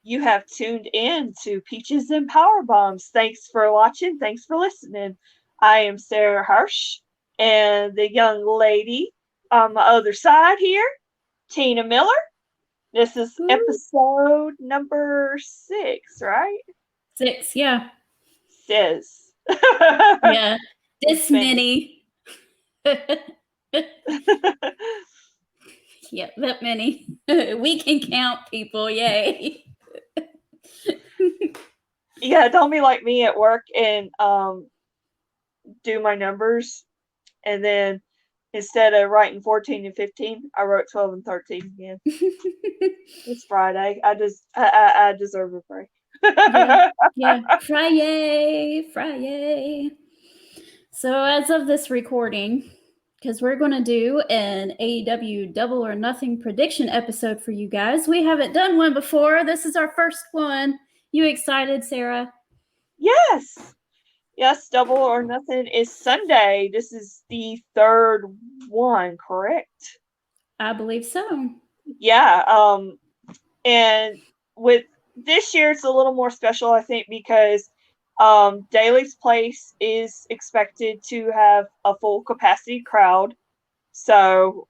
you have tuned in to Peaches and Powerbombs. Thanks for watching. Thanks for listening. I am Sarah Hirsch, and the young lady on my other side here, Tina Miller. This is episode number 6, right? 6, yeah. Says. Yeah. This many. Yeah, that many. We can count people, yay. Yeah, don't be like me at work and do my numbers, and then instead of writing 14 and 15, I wrote 12 and 13 again. It's Friday. I deserve a break. Yeah. Friday. So as of this recording, because we're going to do an AEW Double or Nothing prediction episode for you guys. We haven't done one before. This is our first one. You excited, Sarah? Yes. Yes, Double or Nothing is Sunday. This is the third one, correct? I believe so. Yeah. And with this year, it's a little more special, I think, because Daly's Place is expected to have a full capacity crowd. So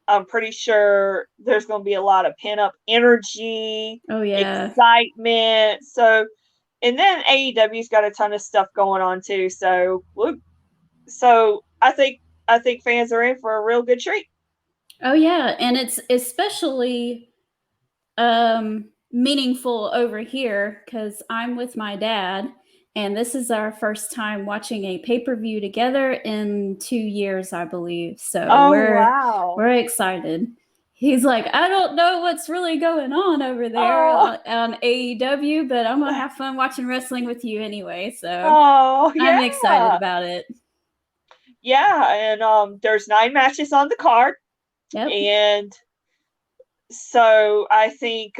I'm pretty sure there's going to be a lot of pent up energy, excitement. So, and then AEW's got a ton of stuff going on too. So, I think fans are in for a real good treat. Oh yeah, and it's especially meaningful over here because I'm with my dad, and this is our first time watching a pay-per-view together in 2 years, I believe. So we're excited. He's like, I don't know what's really going on over there on AEW, but I'm gonna have fun watching wrestling with you anyway. So I'm excited about it. Yeah, and there's 9 matches on the card. Yep. And so I think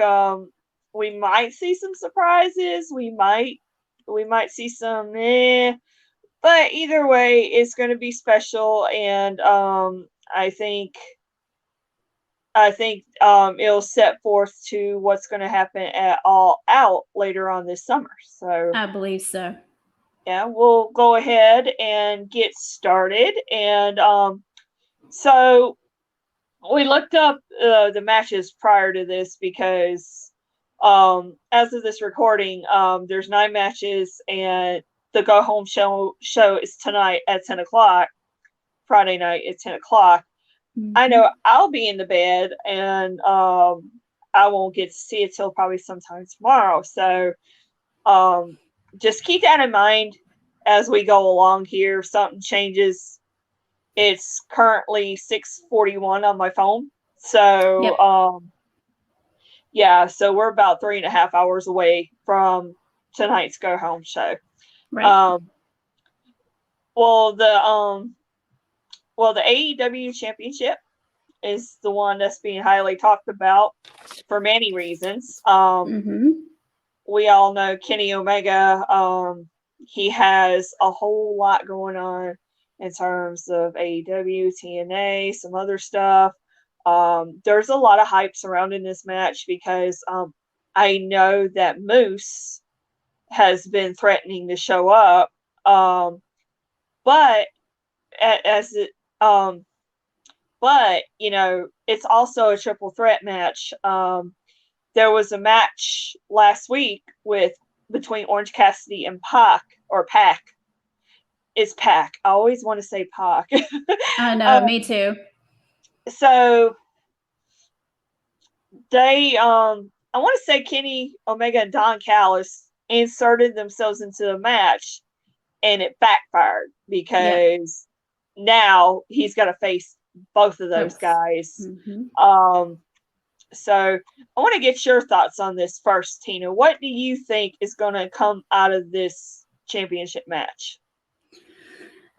we might see some surprises. We might see some but either way, it's going to be special, and I think it'll set forth to what's going to happen at All Out later on this summer. So I believe so. Yeah, we'll go ahead and get started, and so we looked up the matches prior to this because as of this recording, there's 9 matches, and the go home show is tonight at 10 o'clock, Friday night at 10 o'clock. Mm-hmm. I know I'll be in the bed, and I won't get to see it till probably sometime tomorrow. So just keep that in mind as we go along here. If something changes, it's currently 6:41 on my phone. So so we're about 3.5 hours away from tonight's go home show. Right. Well, the AEW Championship is the one that's being highly talked about for many reasons. We all know Kenny Omega. He has a whole lot going on in terms of AEW, TNA, some other stuff. There's a lot of hype surrounding this match because I know that Moose has been threatening to show up, but it's also a triple threat match. There was a match last week between Orange Cassidy and Pac. It's Pac. I always want to say Pac. I know, me too. So they, I want to say Kenny Omega and Don Callis inserted themselves into the match, and it backfired because now he's got to face both of those guys. Mm-hmm. So I want to get your thoughts on this first, Tina. What do you think is going to come out of this championship match?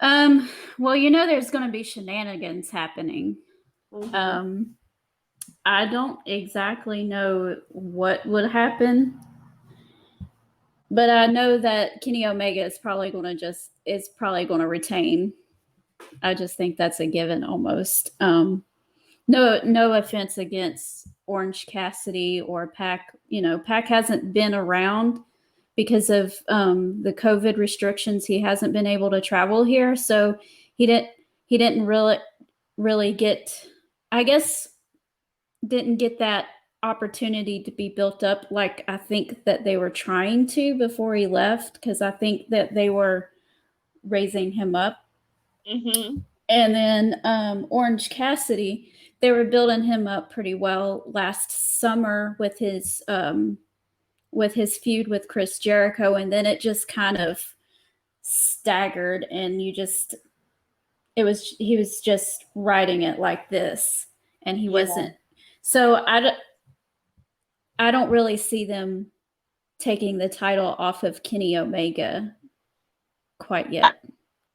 Well, there's going to be shenanigans happening. Mm-hmm. I don't exactly know what would happen, but I know that Kenny Omega is probably going to retain. I just think that's a given almost. No offense against Orange Cassidy or Pac. Pac hasn't been around because of the COVID restrictions. He hasn't been able to travel here, so he didn't really get, I guess, didn't get that opportunity to be built up like I think that they were trying to before he left, because I think that they were raising him up. Mm-hmm. And then Orange Cassidy, they were building him up pretty well last summer with his feud with Chris Jericho, and then it just kind of staggered, and he was just riding it like this, and he wasn't. So I don't really see them taking the title off of Kenny Omega quite yet,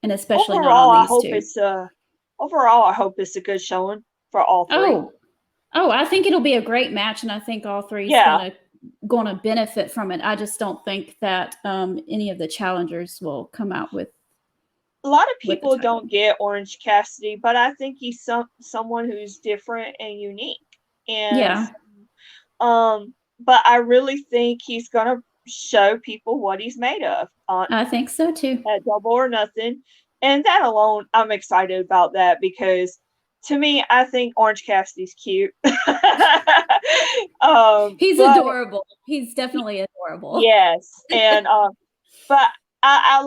and especially overall, not on these two. Overall, I hope it's a good showing for all three. Oh, I think it'll be a great match, and I think all three is going to benefit from it. I just don't think that any of the challengers will come out with. A lot of people don't get Orange Cassidy, but I think he's someone who's different and unique. And but I really think he's gonna show people what he's made of. I think so too. At Double or Nothing, and that alone, I'm excited about that because to me, I think Orange Cassidy's cute. He's adorable. He's definitely adorable. Yes, and but I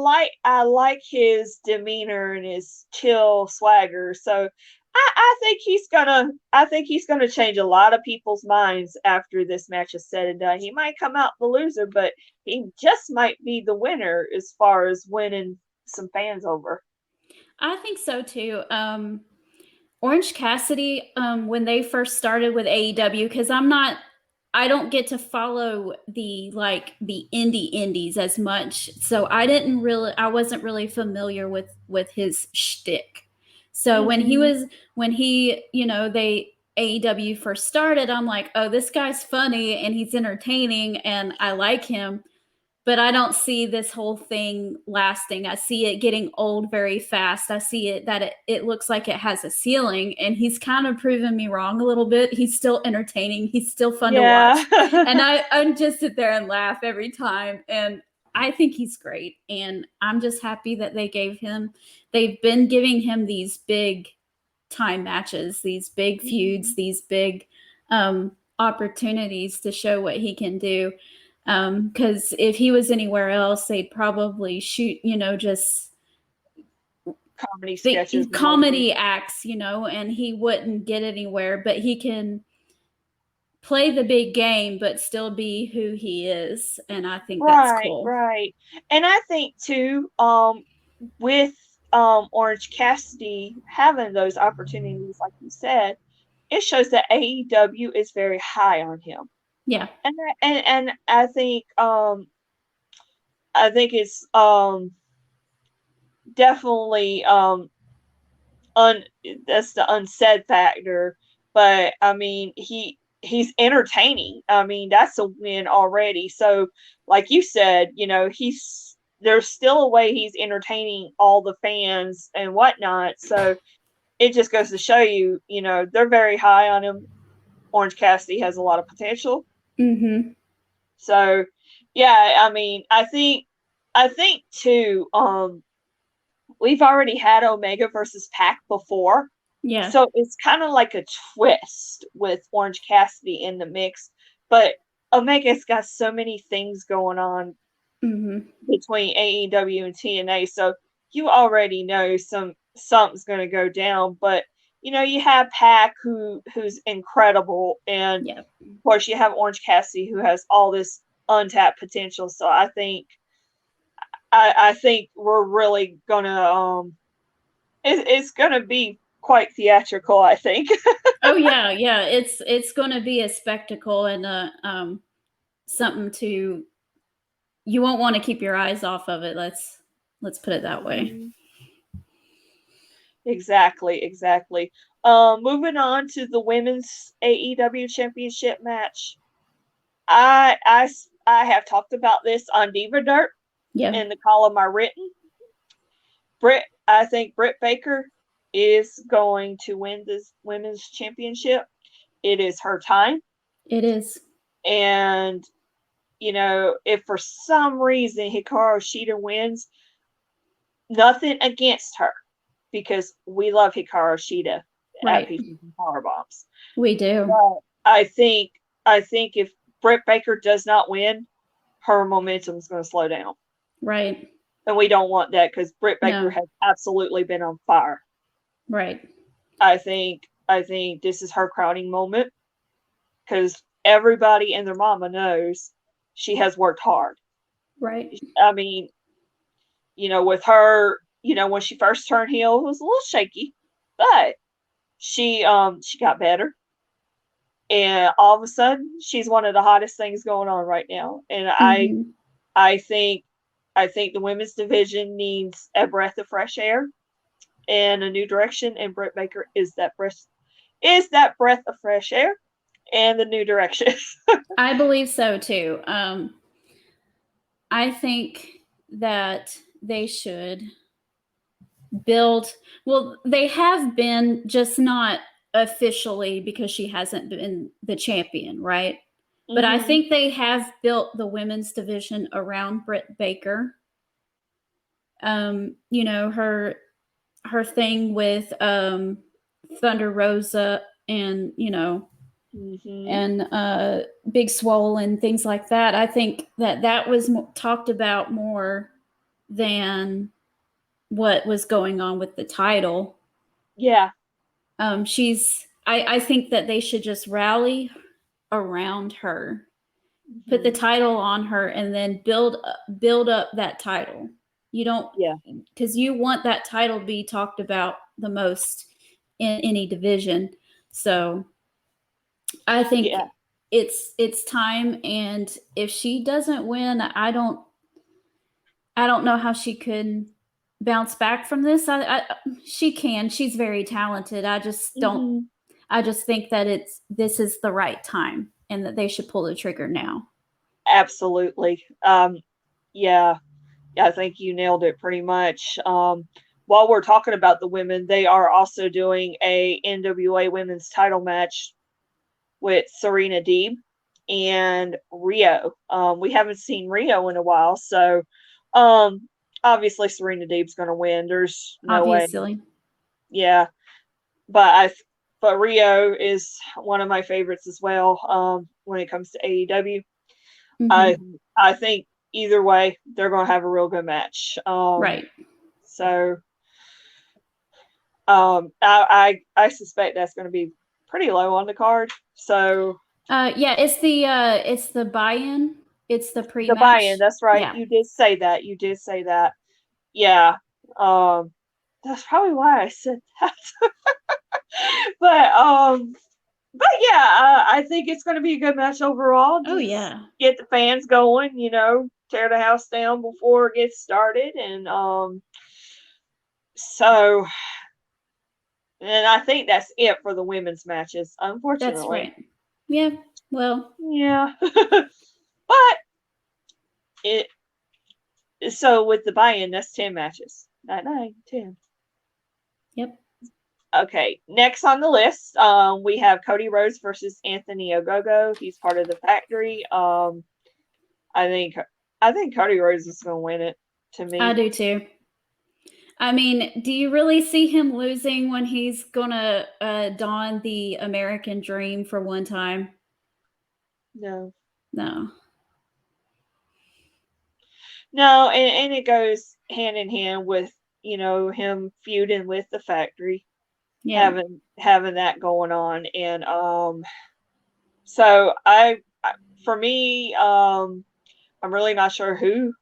like his demeanor and his chill swagger. So I think he's gonna change a lot of people's minds after this match is said and done. He might come out the loser, but he just might be the winner as far as winning some fans over. I think so too. Orange Cassidy, when they first started with AEW, because I don't get to follow the indie indies as much, so I wasn't really familiar with his shtick. So when they AEW first started, I'm like, oh, this guy's funny and he's entertaining and I like him, but I don't see this whole thing lasting. I see it getting old very fast. I see it looks like it has a ceiling, and he's kind of proven me wrong a little bit. He's still entertaining. He's still fun to watch. And I just sit there and laugh every time. And I think he's great. And I'm just happy that they've been giving him these big time matches, these big feuds, these big opportunities to show what he can do. Because if he was anywhere else, they'd probably shoot, just comedy sketches, comedy acts, and he wouldn't get anywhere. But he can play the big game, but still be who he is, and I think that's cool. Right. And I think too, with Orange Cassidy having those opportunities, like you said, it shows that AEW is very high on him. Yeah. And I think it's definitely that's the unsaid factor, but I mean he's entertaining. I mean that's a win already. So like you said, there's still a way he's entertaining all the fans and whatnot. So it just goes to show you, they're very high on him. Orange Cassidy has a lot of potential. Mm-hmm. So, yeah, I mean, I think too. We've already had Omega versus Pac before, yeah. So it's kind of like a twist with Orange Cassidy in the mix, but Omega's got so many things going on between AEW and TNA, so you already know something's going to go down, but. You have Pac who's incredible, and of course you have Orange Cassidy who has all this untapped potential. So I think we're really gonna it's gonna be quite theatrical. I think. Oh yeah, it's gonna be a spectacle and something you won't want to keep your eyes off of it. Let's put it that way. Exactly. Moving on to the women's AEW championship match. I have talked about this on Diva Dirt in the column I written. I think Britt Baker is going to win this women's championship. It is her time. It is. And, if for some reason Hikaru Shida wins, nothing against her, because we love Hikaru Shida at Peaches and Powerbombs. We do. But I think if Britt Baker does not win, her momentum is going to slow down. Right. And we don't want that, because Britt Baker has absolutely been on fire. Right. I think this is her crowning moment, because everybody and their mama knows she has worked hard. Right. I mean, with her, when she first turned heel, it was a little shaky, but she got better. And all of a sudden, she's one of the hottest things going on right now. And I think the women's division needs a breath of fresh air and a new direction. And Britt Baker is that breath of fresh air and the new direction. I believe so too. I think that they should build. Well, they have been, just not officially, because she hasn't been the champion, right? Mm-hmm. But I think they have built the women's division around Britt Baker. Her thing with Thunder Rosa and and Big Swole and things like that. I think that was talked about more than what was going on with the title. Yeah. I think that they should just rally around her, put the title on her, and then build up that title. You don't, because you want that title to be talked about the most in any division. So I think it's time, and if she doesn't win, I don't know how she could bounce back from this. She can. She's very talented. I just don't. I just think that this is the right time, and that they should pull the trigger now. Absolutely. Yeah, I think you nailed it pretty much. While we're talking about the women, they are also doing a NWA women's title match with Serena Deeb and Rio. We haven't seen Rio in a while, so obviously Serena Deeb's going to win. There's no way. Yeah, but Rio is one of my favorites as well. When it comes to AEW, I think either way they're going to have a real good match. Right. So, I suspect that's going to be pretty low on the card. So, yeah, it's the buy-in. It's the pre-match. The buy-in. That's right. Yeah. You did say that. Yeah. That's probably why I said that. But yeah, I think it's going to be a good match overall. Just get the fans going, tear the house down before it gets started. And and I think that's it for the women's matches, unfortunately. That's right. Yeah, well. Yeah. But so with the buy-in, that's 10 matches. Not 9, 10. Yep. Okay, next on the list, we have Cody Rhodes versus Anthony Ogo. He's part of the Factory. I think Cody Rhodes is going to win it, to me. I do too. I mean, do you really see him losing when he's going to don the American Dream for one time? No. No, and it goes hand in hand with, him feuding with the Factory. Yeah. Having that going on. And so for me, I'm really not sure who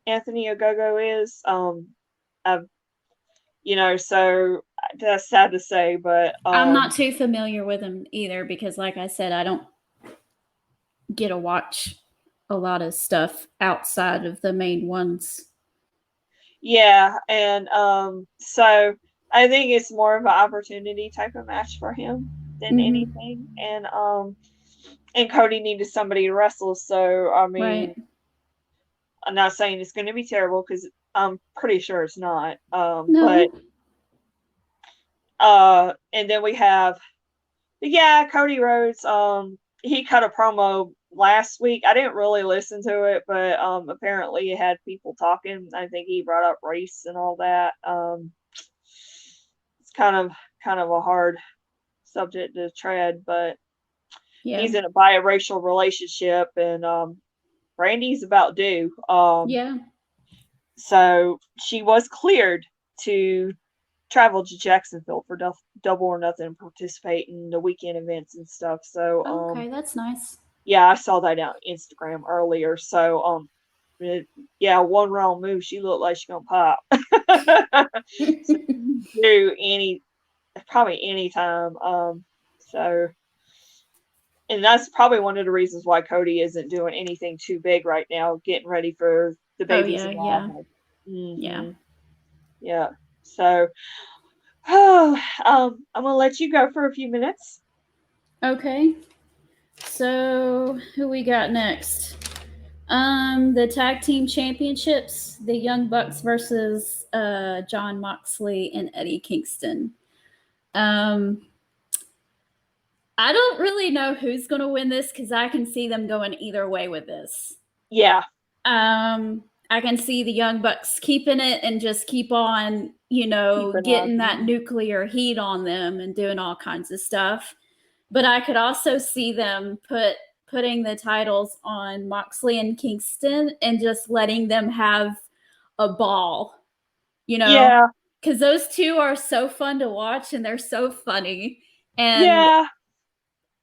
Anthony Ogo is. So that's sad to say, but I'm not too familiar with him either, because like I said, I don't get to watch a lot of stuff outside of the main ones. Yeah, and so I think it's more of an opportunity type of match for him than anything. And Cody needed somebody to wrestle, so I mean, I'm not saying it's going to be terrible, because I'm pretty sure it's not. No. And then we have, Cody Rhodes. He cut a promo last week. I didn't really listen to it, but apparently it had people talking. I think he brought up race and all that. It's kind of a hard subject to tread, but he's in a biracial relationship, and Brandy's about due. So she was cleared to travel to Jacksonville for Double or Nothing and participate in the weekend events and stuff. So okay, that's nice. Yeah, I saw that on Instagram earlier. So one wrong move, she looked like she's gonna pop. So do probably anytime. So, and that's probably one of the reasons why Cody isn't doing anything too big right now, getting ready for the babies. Yeah. So, I'm gonna let you go for a few minutes. Okay. So who we got next? The tag team championships, the Young Bucks versus Jon Moxley and Eddie Kingston. I don't really know who's going to win this because I can see them going either way with this. Yeah. I can see the Young Bucks keeping it and just keep on, getting that nuclear heat on them and doing all kinds of stuff. But I could also see them putting the titles on Moxley and Kingston and just letting them have a ball, Yeah. Because those two are so fun to watch and they're so funny. And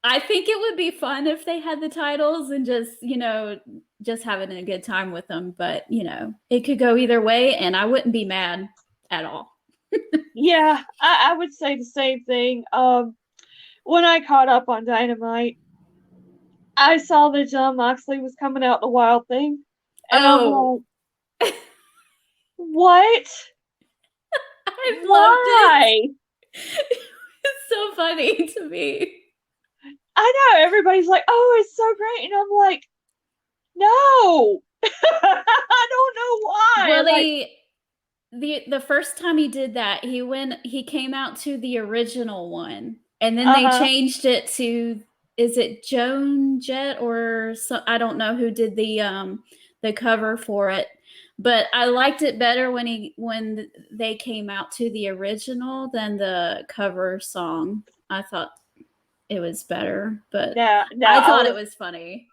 I think it would be fun if they had the titles and just having a good time with them. But, it could go either way and I wouldn't be mad at all. Yeah, I would say the same thing. When I caught up on Dynamite, I saw that Jon Moxley was coming out the Wild Thing. And I'm like, what? Why? It's so funny to me. I know. Everybody's like, oh, it's so great. And I'm like, no. I don't know why. Well, the first time he did that, he came out to the original one. And then they changed it to, is it Joan Jett or I don't know who did the cover for it. But I liked it better when they came out to the original than the cover song. I thought it was better, but I thought it was funny.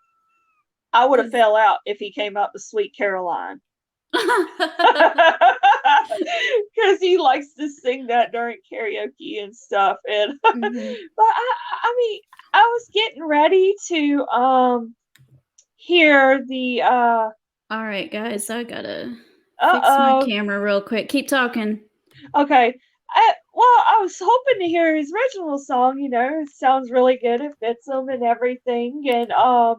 I would have fell out if he came out to Sweet Caroline. Because he likes to sing that during karaoke and stuff. And but I mean, I was getting ready to hear the all right, guys, I gotta fix my camera real quick. Keep talking. Okay. I was hoping to hear his original song. It sounds really good. It fits him and everything. And I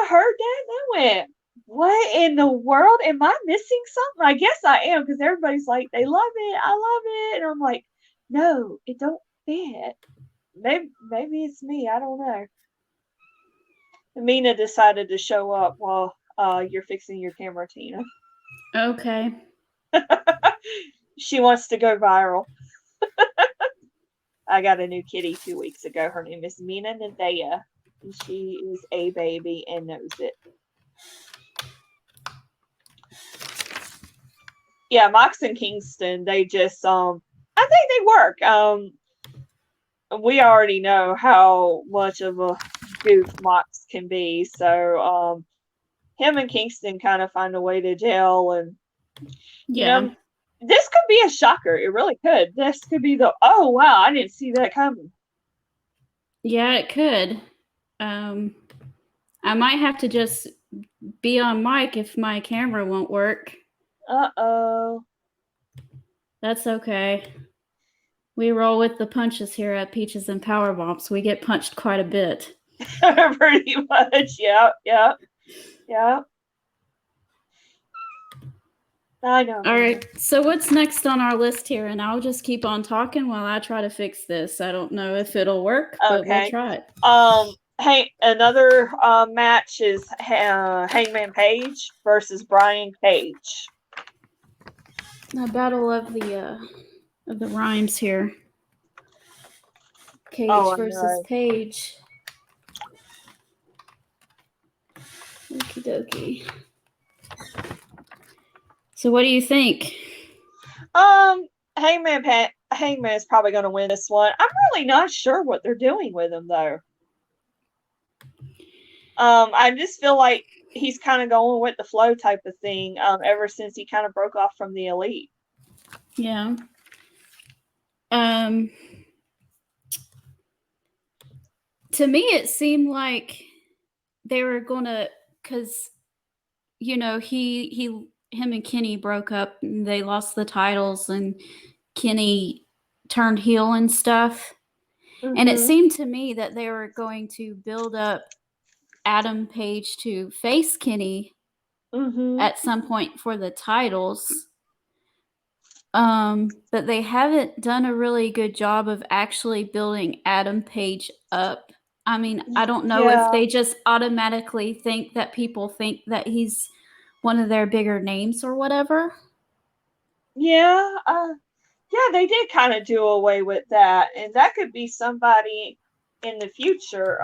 heard that and I went, what in the world? Am I missing something? I guess I am, because everybody's like, they love it. I love it. And I'm like, no, it don't fit. Maybe it's me. I don't know. Mina decided to show up while you're fixing your camera, Tina. Okay. She wants to go viral. I got a new kitty 2 weeks ago. Her name is Mina Nadea. And she is a baby and knows it. Yeah, Mox and Kingston, they just I think they work. We already know how much of a goof Mox can be, so him and Kingston kind of find a way to gel, and this could be a shocker. It really could. This could be oh wow, I didn't see that coming. Yeah, it could. I might have to just be on mic if my camera won't work. Uh-oh. That's okay. We roll with the punches here at Peaches and Powerbombs. We get punched quite a bit. Pretty much, yeah. I know. All right, so what's next on our list here? And I'll just keep on talking while I try to fix this. I don't know if it'll work, but we'll try it. Hey, another match is Hangman Page versus Brian Cage. The battle of of the rhymes here. Cage versus Page. Okie dokie. So what do you think? Hangman is probably going to win this one. I'm really not sure what they're doing with him though. I just feel like he's kind of going with the flow type of thing. Ever since he kind of broke off from the Elite. Yeah. To me, it seemed like they were gonna, because him and Kenny broke up and they lost the titles and Kenny turned heel and stuff. Mm-hmm. And it seemed to me that they were going to build up Adam Page to face Kenny at some point for the titles. But they haven't done a really good job of actually building Adam Page up. I mean, I don't know if they just automatically think that people think that he's one of their bigger names or whatever. Yeah, they did kind of do away with that, and that could be somebody in the future.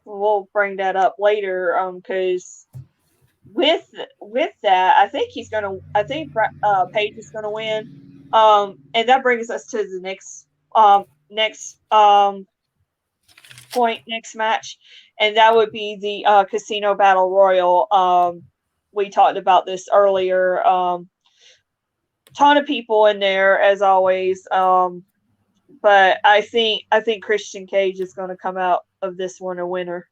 We'll bring that up later. Because with that, I think Page is gonna win. And that brings us to the next next match, and that would be the Casino Battle Royal. We talked about this earlier. Ton of people in there as always. But I think Christian Cage is going to come out of this one a winner.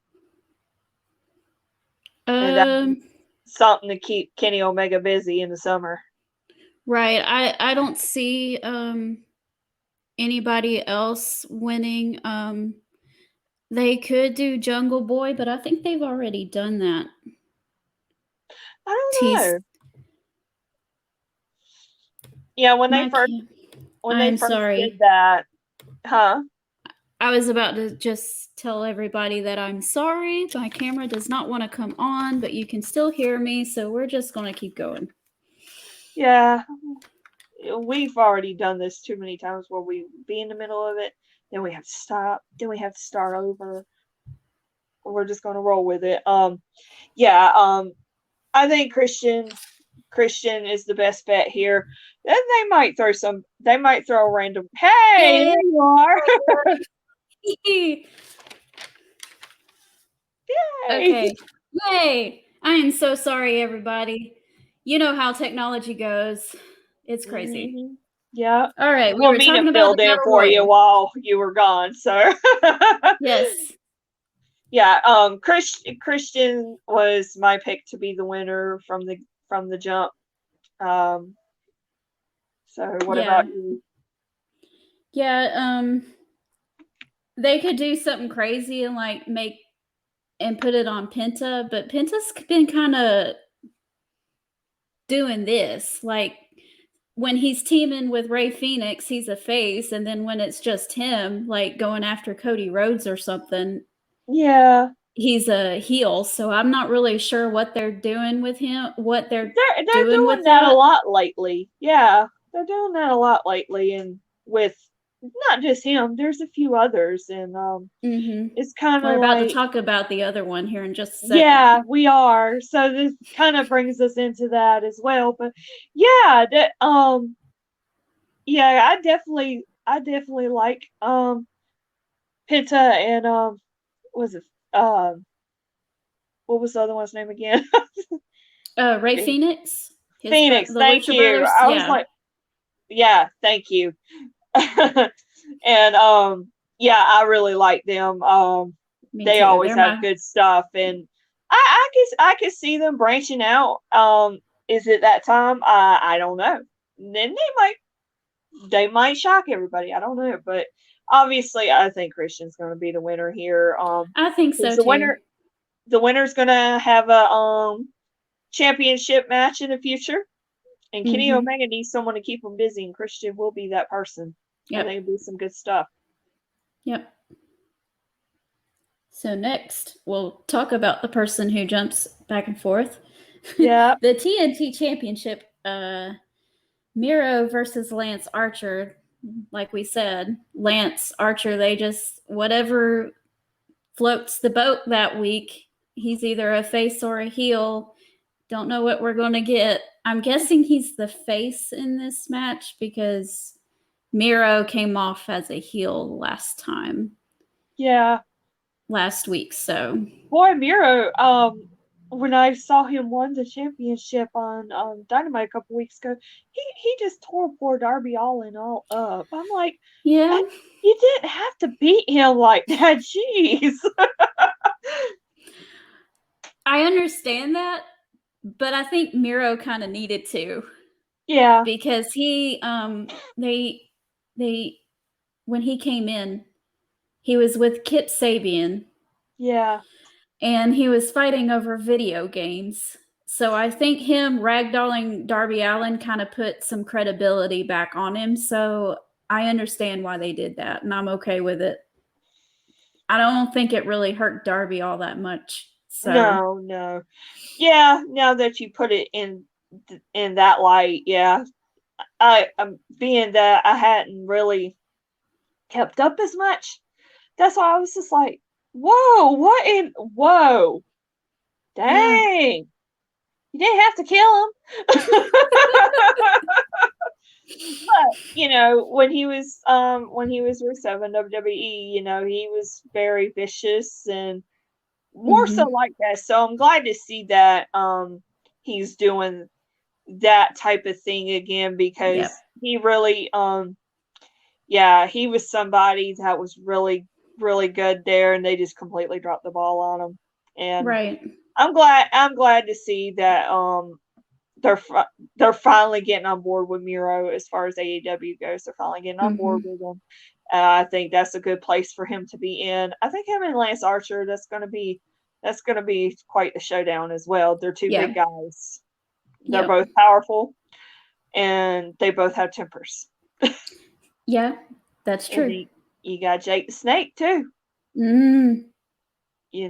And that's something to keep Kenny Omega busy in the summer. Right. I don't see anybody else winning. They could do Jungle Boy, but I think they've already done that. I don't know. Yeah, when they first did that, huh? I was about to just tell everybody that I'm sorry. My camera does not want to come on, but you can still hear me, so we're just going to keep going. Yeah. We've already done this too many times where we be in the middle of it, then we have to stop, then we have to start over. We're just going to roll with it. I think Christian is the best bet here. Then they might throw a random, hey, there you are. Yay. Okay. Yay. I am so sorry, everybody. You know how technology goes. It's crazy. Mm-hmm. Yeah. All right. We were talking about the battle for you while you were gone. So yes. Yeah. Christian was my pick to be the winner from the jump. So what about you? Yeah. They could do something crazy and like put it on Penta, but Penta's been kind of doing this. Like when he's teaming with Rey Fenix, he's a face, and then when it's just him, like going after Cody Rhodes or something, he's a heel. So I'm not really sure what they're doing with him. What they're doing with that a lot lately. Yeah, they're doing that a lot lately, and with not just him. There's a few others, and it's kind of we're about to talk about the other one here in just a second. Yeah, we are. So this kind of brings us into that as well. But yeah, I definitely like Penta and what was the other one's name again? Rey Fenix. Phoenix, thank you. Brothers. I was like, yeah, thank you. And I really like them. They always have good stuff, and I could see them branching out. Is it that time? I don't know. Then they might shock everybody. I don't know, but obviously, I think Christian's going to be the winner here. I think so too. The winner's going to have a championship match in the future, and Kenny Omega needs someone to keep him busy, and Christian will be that person. Yep. I think it'll be some good stuff. Yep. So next, we'll talk about the person who jumps back and forth. Yeah. The TNT Championship Miro versus Lance Archer, like we said, Lance Archer, they just, whatever floats the boat that week, he's either a face or a heel. Don't know what we're going to get. I'm guessing he's the face in this match because Miro came off as a heel last time. Yeah. Last week, so. Boy, Miro, when I saw him won the championship on Dynamite a couple weeks ago, he just tore poor Darby Allin all up. I'm like, yeah, you didn't have to beat him like that. Jeez. I understand that, but I think Miro kind of needed to. Yeah. Because he, they, when he came in, he was with Kip Sabian. Yeah. And he was fighting over video games. So I think him ragdolling Darby Allin kind of put some credibility back on him. So I understand why they did that, and I'm okay with it. I don't think it really hurt Darby all that much. So. No. Yeah, now that you put it in that light, yeah. Being that I hadn't really kept up as much, that's why I was just like, whoa, dang. Yeah. You didn't have to kill him. But, when he was Rusev in WWE, he was very vicious and more so like that. So I'm glad to see that he's doing that type of thing again, because he really he was somebody that was really, really good there, and they just completely dropped the ball on him. And right. I'm glad to see that they're finally getting on board with Miro as far as AEW goes. They're finally getting on board with him. I think that's a good place for him to be in. I think him and Lance Archer, that's going to be quite a showdown as well. They're two big guys. They're both powerful, and they both have tempers. Yeah, that's true. And you got Jake the Snake too. So you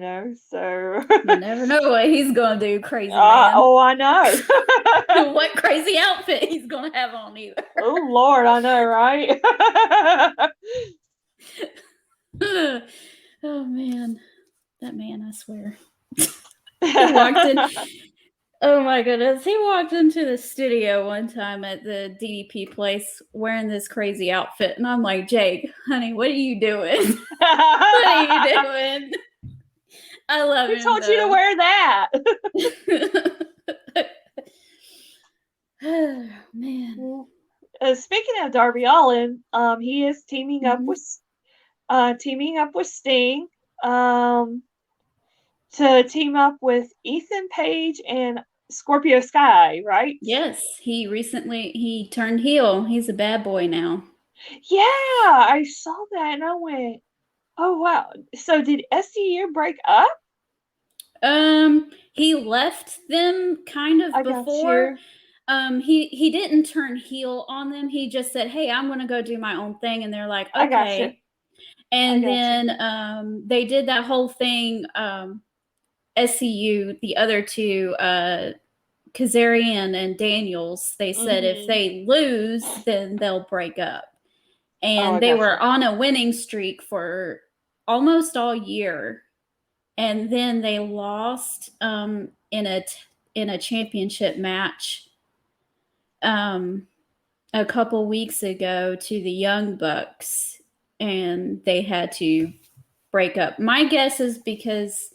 never know what he's gonna do, crazy man. I know. What crazy outfit he's gonna have on either. Oh Lord, I know, right? Oh man, that man! I swear. He walked in. Oh my goodness, he walked into the studio one time at the DDP place wearing this crazy outfit, and I'm like, Jake, honey, what are you doing? What are you doing? I love him. Who told you to wear that? Oh, man. Speaking of Darby Allin, he is teaming up with Sting to team up with Ethan Page and Scorpio Sky, right? Yes, he turned heel. He's a bad boy now. Yeah, I saw that and I went, oh wow. So did SCU break up? He left them kind of before. He didn't turn heel on them. He just said, "Hey, I'm going to go do my own thing," and they're like, "Okay." And then they did that whole thing. SCU, the other two, Kazarian and Daniels, they said if they lose, then they'll break up. And they were on a winning streak for almost all year. And then they lost in a championship match a couple weeks ago to the Young Bucks, and they had to break up. My guess is because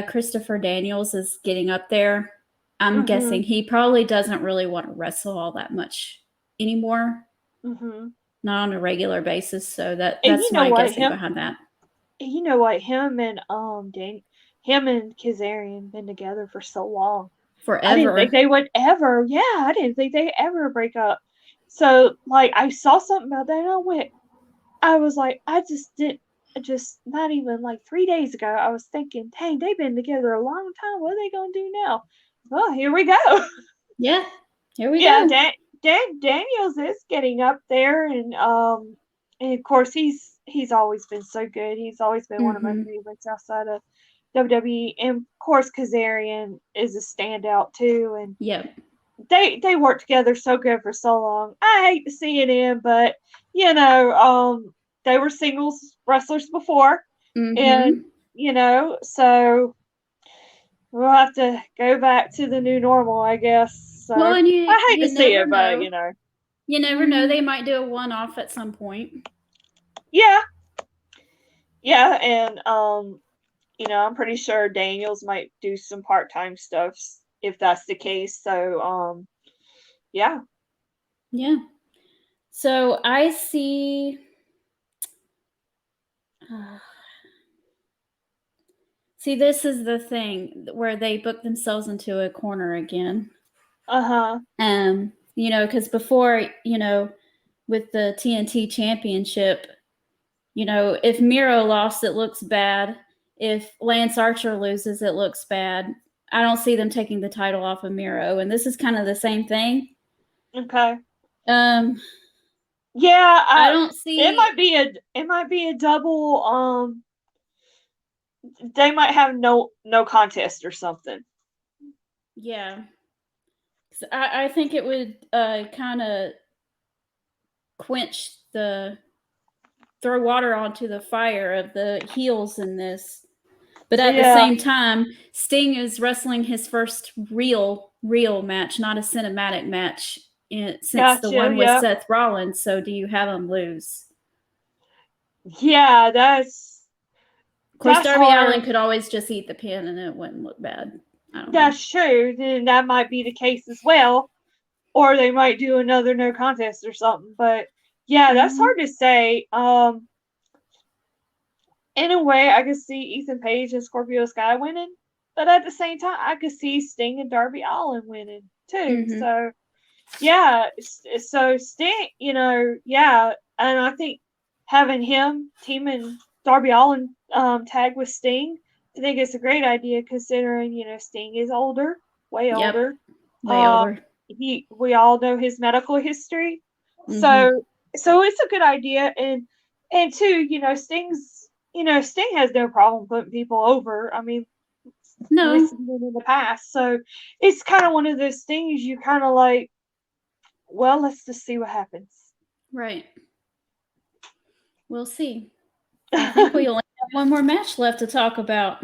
Christopher Daniels is getting up there. I'm guessing he probably doesn't really want to wrestle all that much anymore. Not on a regular basis. So that's my guessing behind that. You know what? Him and Kazarian been together for so long. Forever. I didn't think they would ever. Yeah, I didn't think they ever break up. So like, I saw something about that, and I was like, not even like 3 days ago, I was thinking, dang, they've been together a long time. What are they gonna do now? Well, here we go. Yeah, here we go. Daniels is getting up there, and of course he's always been so good. He's always been one of my favorites outside of WWE, and of course Kazarian is a standout too. And they worked together so good for so long. I hate to see it end, but they were singles wrestlers before, and so we'll have to go back to the new normal, I guess. So well, and I hate to see it, know. but you never know. They might do a one-off at some point. Yeah, yeah, and I'm pretty sure Daniels might do some part-time stuff if that's the case. So yeah. Yeah. So I see. See, this is the thing where they book themselves into a corner again. Because before, with the TNT Championship, if Miro lost, it looks bad. If Lance Archer loses, it looks bad. I don't see them taking the title off of Miro, and this is kind of the same thing. Okay. Yeah, I don't see. It might be a double. They might have no contest or something. Yeah, I think it would kind of quench throw water onto the fire of the heels in this. But at the same time, Sting is wrestling his first real match, not a cinematic match, since the one with Seth Rollins. So do you have him lose? Yeah, that's. Of course, Darby Allin could always just eat the pin and it wouldn't look bad. That's true. Then that might be the case as well. Or they might do another no contest or something. But yeah, that's hard to say. In a way, I could see Ethan Page and Scorpio Sky winning, but at the same time, I could see Sting and Darby Allin winning too. So yeah, so Sting, yeah, and I think having him teaming Darby Allin tag with Sting, I think it's a great idea considering Sting is older, way older. We all know his medical history, so it's a good idea, and too, Sting has no problem putting people over. I mean, no, we've seen it in the past, so it's kind of one of those things you kind of like. Well, let's just see what happens. Right. We'll see. I think we only have one more match left to talk about.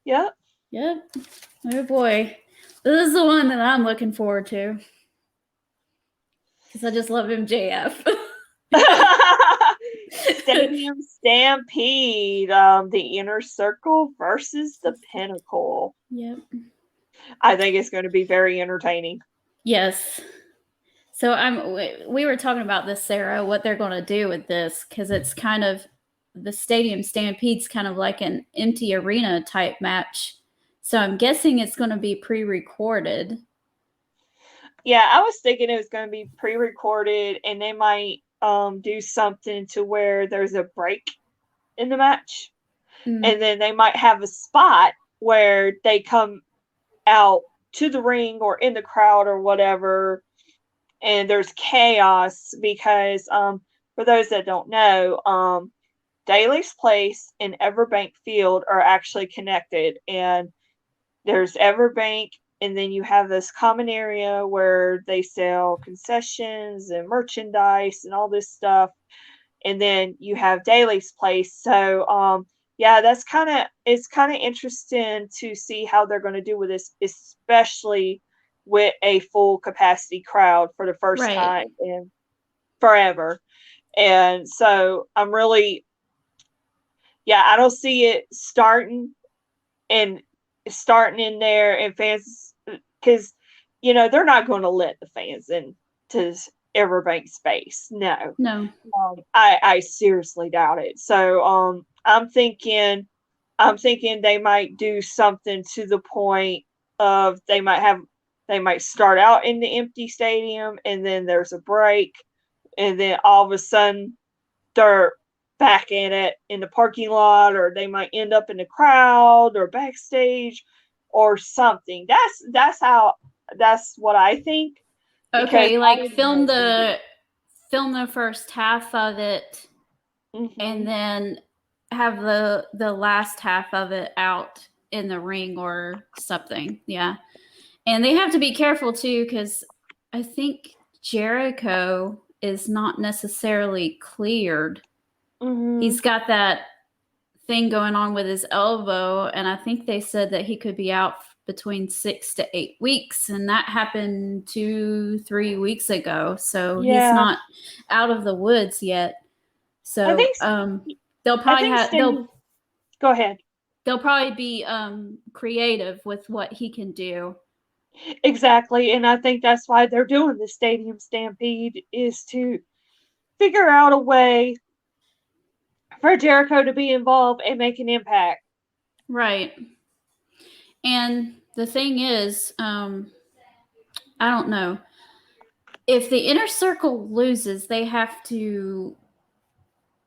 Yep. Oh boy. This is the one that I'm looking forward to. Because I just love MJF. Stadium Stampede. The Inner Circle versus the Pinnacle. Yep. I think it's going to be very entertaining. Yes. So we were talking about this, Sarah, what they're going to do with this, because it's kind of the Stadium Stampede's kind of like an empty arena type match. So I'm guessing it's going to be pre-recorded. Yeah, I was thinking it was going to be pre-recorded, and they might do something to where there's a break in the match, and then they might have a spot where they come out to the ring or in the crowd or whatever, and there's chaos because for those that don't know, Daly's Place and Everbank Field are actually connected, and there's Everbank, and then you have this common area where they sell concessions and merchandise and all this stuff, and then you have Daly's Place. So yeah, it's kind of interesting to see how they're going to do with this, especially with a full capacity crowd for the first time in forever. And so I'm really, I don't see it starting in there and fans, because they're not going to let the fans into Everbank space. No. I seriously doubt it. So I'm thinking they might do something to the point of they might start out in the empty stadium, and then there's a break, and then all of a sudden they're back in it in the parking lot, or they might end up in the crowd or backstage or something. That's what I think. Okay, like film the first half of it, and then have the last half of it out in the ring or something. Yeah. And they have to be careful too, because I think Jericho is not necessarily cleared. Mm-hmm. He's got that thing going on with his elbow, and I think they said that he could be out between 6 to 8 weeks, and that happened 2-3 weeks ago. So he's not out of the woods yet. So I think they'll probably go ahead. They'll probably be creative with what he can do. Exactly, and I think that's why they're doing the Stadium Stampede, is to figure out a way for Jericho to be involved and make an impact. Right. And the thing is, I don't know. If the Inner Circle loses, they have to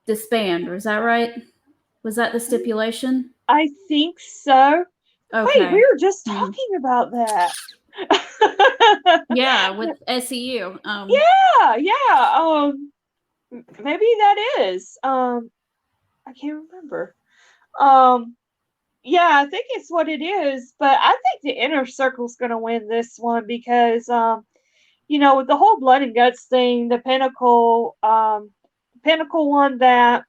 disband. Is that right? Was that the stipulation? I think so. Okay. Wait, we were just talking about that. Yeah, with SEU. Yeah. Maybe that is. I can't remember. Yeah, I think it's what it is, but I think the Inner Circle's going to win this one because, with the whole blood and guts thing, the Pinnacle won that.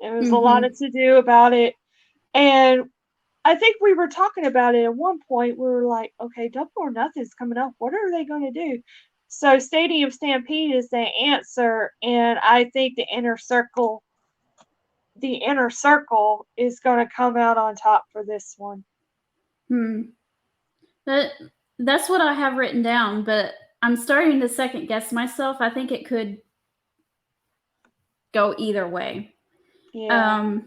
There was a lot of to do about it, and I think we were talking about it at one point. We were like, okay, Double or Nothing's coming up. What are they going to do? So Stadium Stampede is the answer, and I think the Inner Circle is going to come out on top for this one. That's what I have written down, but I'm starting to second guess myself. I think it could go either way. Yeah.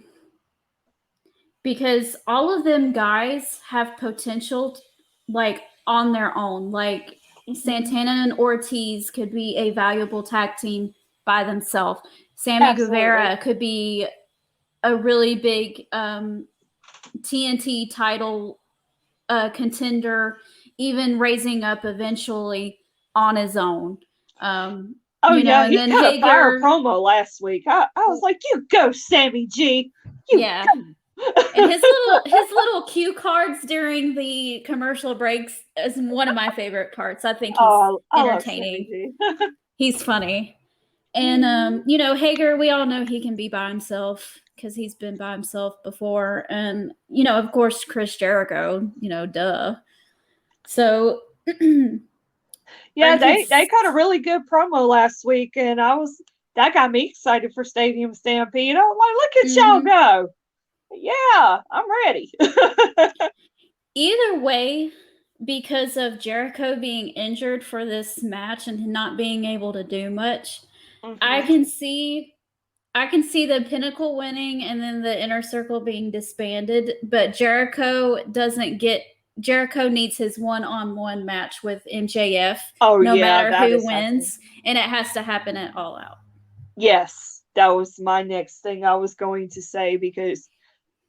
Because all of them guys have potential, like, on their own. Like, Santana and Ortiz could be a valuable tag team by themselves. Sammy Guevara could be a really big TNT title contender, even raising up eventually on his own. And then cut Hager, a fire promo last week. I was like, "You go, Sammy G." Go. And his little cue cards during the commercial breaks is one of my favorite parts. I think he's entertaining. He's funny. And Hager, we all know he can be by himself because he's been by himself before. And of course, Chris Jericho, duh. So yeah, they cut a really good promo last week, and that got me excited for Stadium Stampede. I was like, look at y'all go. Yeah, I'm ready. Either way, because of Jericho being injured for this match and not being able to do much, I can see the Pinnacle winning and then the Inner Circle being disbanded, but Jericho needs his one-on-one match with MJF no matter who wins, and it has to happen at All Out. Yes, that was my next thing I was going to say, because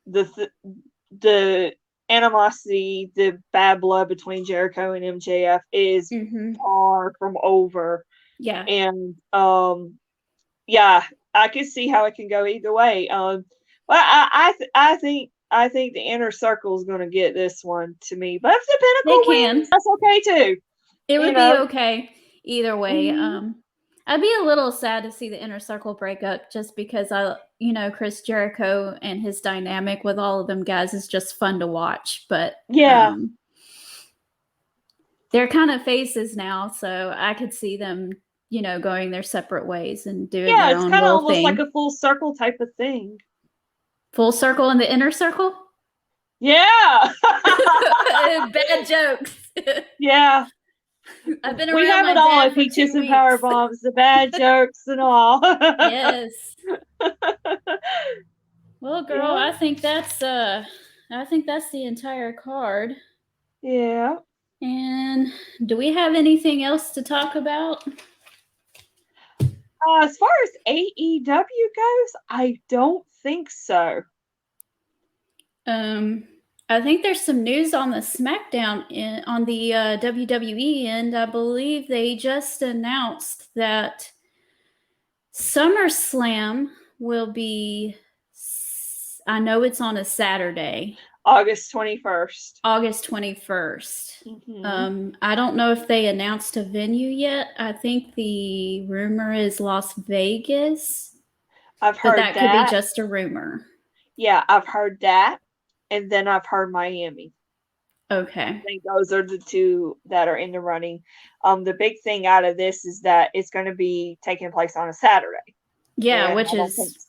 the animosity, the bad blood between Jericho and MJF is far from over. Yeah. And I can see how it can go either way. But I think the Inner Circle is going to get this one, to me. But if the Pinnacle wins, that's okay too. It would be okay either way. I'd be a little sad to see the Inner Circle break up, just because Chris Jericho and his dynamic with all of them guys is just fun to watch. But they're kind of faces now, so I could see them, going their separate ways and doing their own little thing. Yeah, it's kind of almost like a full circle type of thing. Full circle in the Inner Circle? Yeah. Bad jokes. Yeah. I've been around. We have it all at Peaches and Powerbombs, the bad jokes and all. Yes. Well, girl, I think that's the entire card. Yeah. And do we have anything else to talk about? As far as AEW goes, I don't think so. I think there's some news on the SmackDown on the WWE end. I believe they just announced that SummerSlam will be, I know it's on a Saturday. August 21st. August 21st. Mm-hmm. I don't know if they announced a venue yet. I think the rumor is Las Vegas. I've heard that. But that could be just a rumor. Yeah, I've heard that. And then I've heard Miami. Okay. I think those are the two that are in the running. The big thing out of this is that it's going to be taking place on a Saturday. Yeah, which is...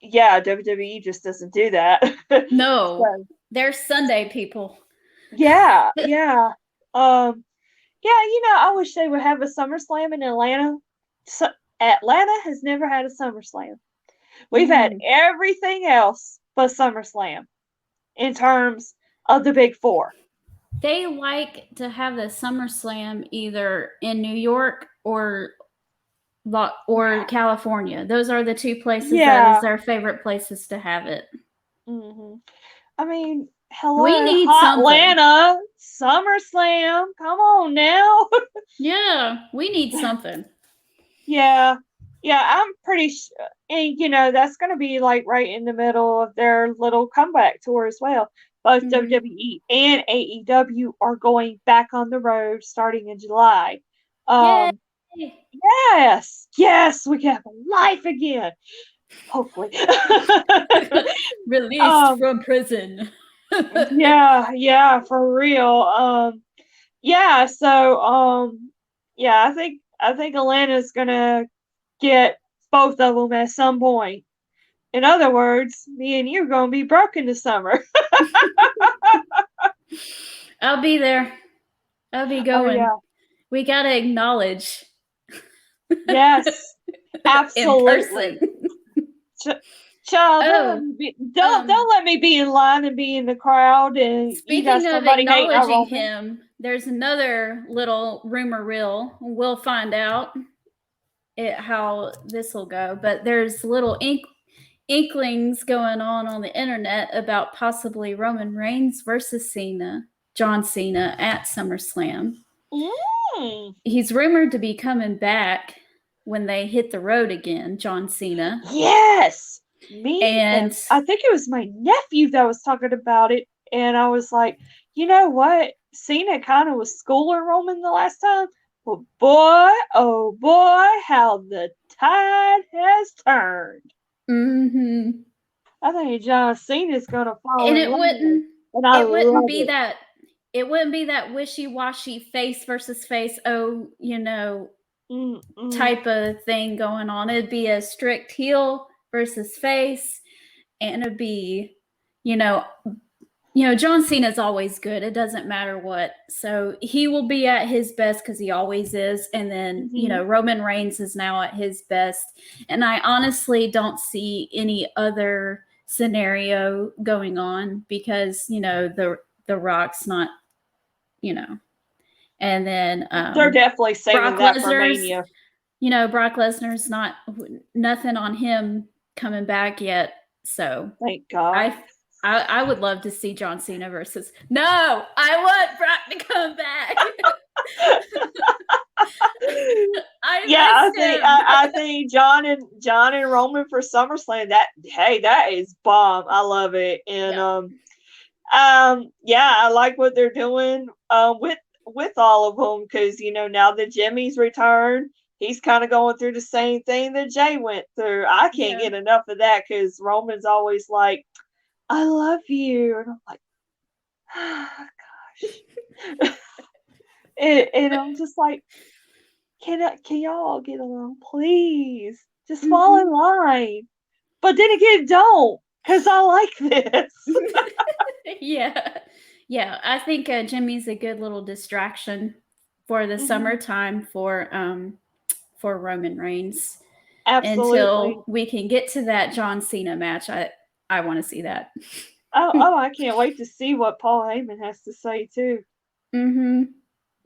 Yeah, WWE just doesn't do that. No, so, they're Sunday people. Yeah, yeah. Yeah, I wish they would have a SummerSlam in Atlanta. So, Atlanta has never had a SummerSlam. We've had everything else but SummerSlam in terms of the big four. They like to have the SummerSlam either in New York or California. Those are the two places that is their favorite places to have it. Mm-hmm. I mean, hello, we need Atlanta, SummerSlam. Come on now. Yeah, we need something. Yeah, I'm pretty sure. And, that's going to be like right in the middle of their little comeback tour as well. Both WWE and AEW are going back on the road starting in July. Yes, we have life again. Hopefully. Released from prison. yeah, for real. I think Atlanta's gonna get both of them at some point. In other words, me and you are gonna be broken this summer. I'll be there. I'll be going. Yeah. We gotta acknowledge. Yes, absolutely. Child, don't let me be in line and be in the crowd. And speaking of acknowledging him, there's another little rumor reel. We'll find out how this will go. But there's little inklings going on the internet about possibly Roman Reigns versus John Cena at SummerSlam. He's rumored to be coming back when they hit the road again, John Cena. Yes. And I think it was my nephew that was talking about it. And I was like, you know what? Cena kind of was schooling Roman the last time. But boy, oh boy, how the tide has turned. Mm-hmm. I think John Cena's going to follow. And it wouldn't be that wishy-washy face versus face, type of thing going on. It'd be a strict heel versus face, and it'd be, John Cena's always good. It doesn't matter what. So he will be at his best because he always is. And then, Roman Reigns is now at his best. And I honestly don't see any other scenario going on because, the Rock's not, and then they're definitely saving that for Mania. Brock Lesnar's nothing on him coming back yet. So thank God. I would love to see John Cena versus. No, I want Brock to come back. I think John and Roman for SummerSlam. That is bomb. I love it. And I like what they're doing with all of them because now that Jimmy's returned, he's kind of going through the same thing that Jay went through. I can't get enough of that because Roman's always like, I love you. And I'm like, oh, gosh. and I'm just like, can y'all get along, please? Just fall in line. But then again, don't, because I like this. Yeah. I think Jimmy's a good little distraction for the summertime for Roman Reigns. Absolutely. Until we can get to that John Cena match. I want to see that. I can't wait to see what Paul Heyman has to say too.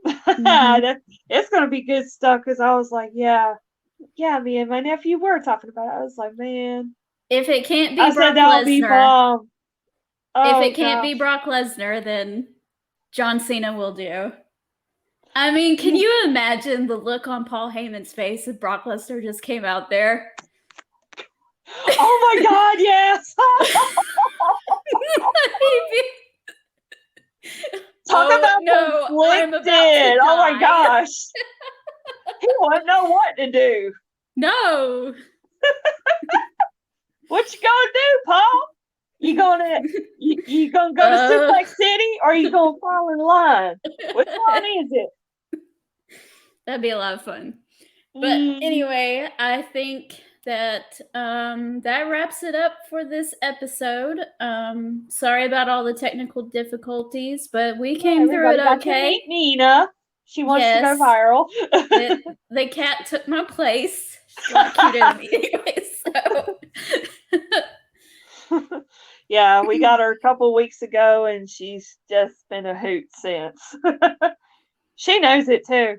It's gonna be good stuff because I was like, me and my nephew were talking about it. I was like, man, if it can't be Brock Lesnar, if it can't be Brock Lesnar, then John Cena will do. I mean, can you imagine the look on Paul Heyman's face if Brock Lesnar just came out there? Oh my God, yes! Talk about conflicted. Oh my gosh. He wouldn't know what to do. No. What you gonna do, Paul? You gonna go to Suplex City, or you gonna fall in line? Which one is it? That'd be a lot of fun. But anyway, I think that that wraps it up for this episode. Sorry about all the technical difficulties, but we came through it okay. Meet Nina. She wants to go viral. The cat took my place. She's a lot cuter than me anyway, so. Yeah, we got her a couple weeks ago, and she's just been a hoot since. She knows it too.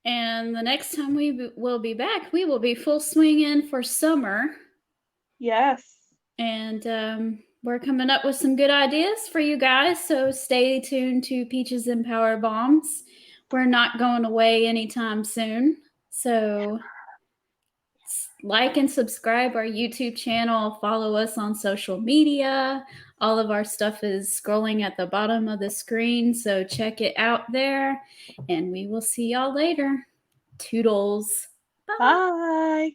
And the next time we will be back, we will be full swing in for summer. Yes. And we're coming up with some good ideas for you guys, so stay tuned to Peaches and Powerbombs. We're not going away anytime soon, so like and subscribe our YouTube channel, follow us on social media. All of our stuff is scrolling at the bottom of the screen, so check it out there, and we will see y'all later. Toodles. Bye.